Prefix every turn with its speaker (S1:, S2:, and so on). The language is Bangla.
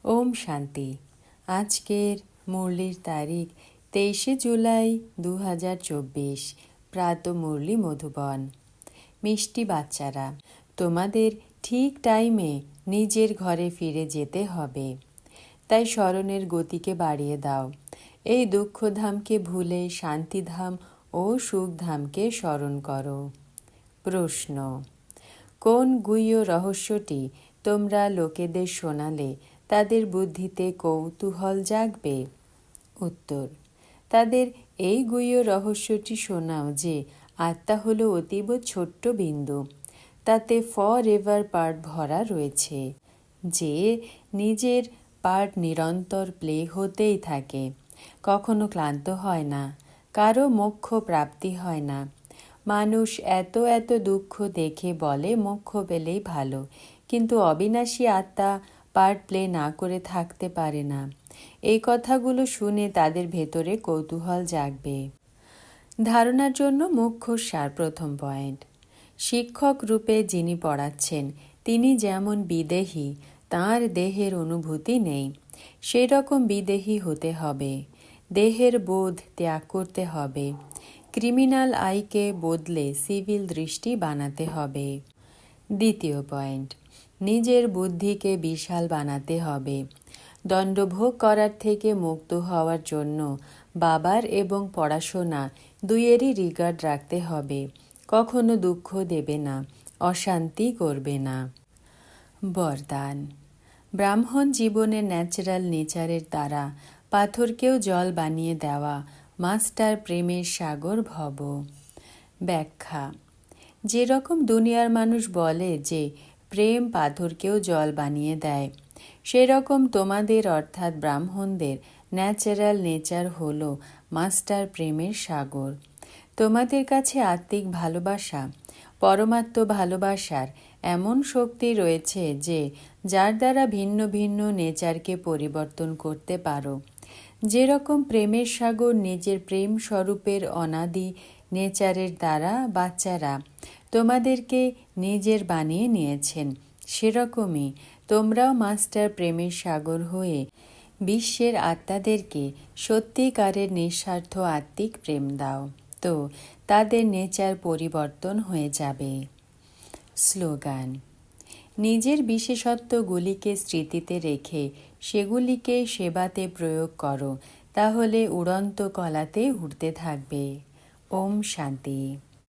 S1: ওম শান্তি। আজকের মুরলির তারিখ 23শে জুলাই 2024। প্রাত মুরলি মধুবন। মিষ্টি বাচ্চারা, তোমাদের ঠিক টাইমে নিজের ঘরে ফিরে যেতে হবে, তাই স্মরণের গতিকে বাড়িয়ে দাও। এই দুঃখধামকে ভুলে শান্তিধাম ও সুখধামকে স্মরণ করো। প্রশ্ন: কোন গুহ্য রহস্যটি তোমরা লোকেদের শোনালে তাদের বুদ্ধিতে কৌতূহল জাগবে? উত্তর: তাদের এই গুহ্য রহস্যটি শোনাও যে আত্মা হলো অতীব ছোট্ট বিন্দু, তাতে ফর এভার পার্ট ভরা রয়েছে, যে নিজের পার্ট নিরন্তর প্লে হতেই থাকে, কখনো ক্লান্ত হয় না, কারো মোক্ষ প্রাপ্তি হয় না। মানুষ এত এত দুঃখ দেখে বলে মোক্ষ পেলেই ভালো, কিন্তু অবিনাশী আত্মা পার্ট প্লে না করে থাকতে পারে না। এই কথাগুলো শুনে তাদের ভেতরে কৌতূহল জাগবে। ধারণার জন্য মুখ্য সার। প্রথম পয়েন্ট: শিক্ষক রূপে যিনি পড়াচ্ছেন তিনি যেমন বিদেহী, তাঁর দেহের অনুভূতি নেই, সেই রকম বিদেহী হতে হবে। দেহের বোধ ত্যাগ করতে হবে। ক্রিমিনাল আইকে বদলে সিভিল দৃষ্টি বানাতে হবে। দ্বিতীয় পয়েন্ট: নিজের বুদ্ধিকে বিশাল বানাতে হবে। দণ্ডভোগ করার থেকে মুক্ত হওয়ার জন্য বাবার এবং পড়াশোনা দুইয়েরই রিগার্ড রাখতে হবে। কখনো দুঃখ দেবে না, অশান্তি করবে না। বরদান: ব্রাহ্মণ জীবনের ন্যাচারাল নেচারের দ্বারা পাথরকেও জল বানিয়ে দেওয়া মাস্টার প্রেমের সাগর ভব। ব্যাখ্যা: যেরকম দুনিয়ার মানুষ বলে যে প্রেম পাথরকেও জল বানিয়ে দেয়, সেরকম তোমাদের অর্থাৎ ব্রাহ্মণদের ন্যাচারাল নেচার হল মাস্টার প্রেমের সাগর। তোমাদের কাছে আত্মিক ভালোবাসা, পরমাত্ম ভালোবাসার এমন শক্তি রয়েছে যে যার দ্বারা ভিন্ন ভিন্ন নেচারকে পরিবর্তন করতে পারো। যেরকম প্রেমের সাগর নিজের প্রেম স্বরূপের অনাদি নেচারের দ্বারা বাচ্চারা তোমাদেরকে নিজের বানিয়ে নিয়েছেন, সেরকমই তোমরাও মাস্টার প্রেমের সাগর হয়ে বিশ্বের আত্মাদেরকে সত্যিকারের নিঃস্বার্থ আত্মিক প্রেম দাও, তো তাদের নেচার পরিবর্তন হয়ে যাবে। স্লোগান: নিজের বিশেষত্বগুলিকে স্মৃতিতে রেখে সেগুলিকে সেবাতে প্রয়োগ করো, তাহলে উড়ন্ত কলাতে উড়তে থাকবে। ওম শান্তি।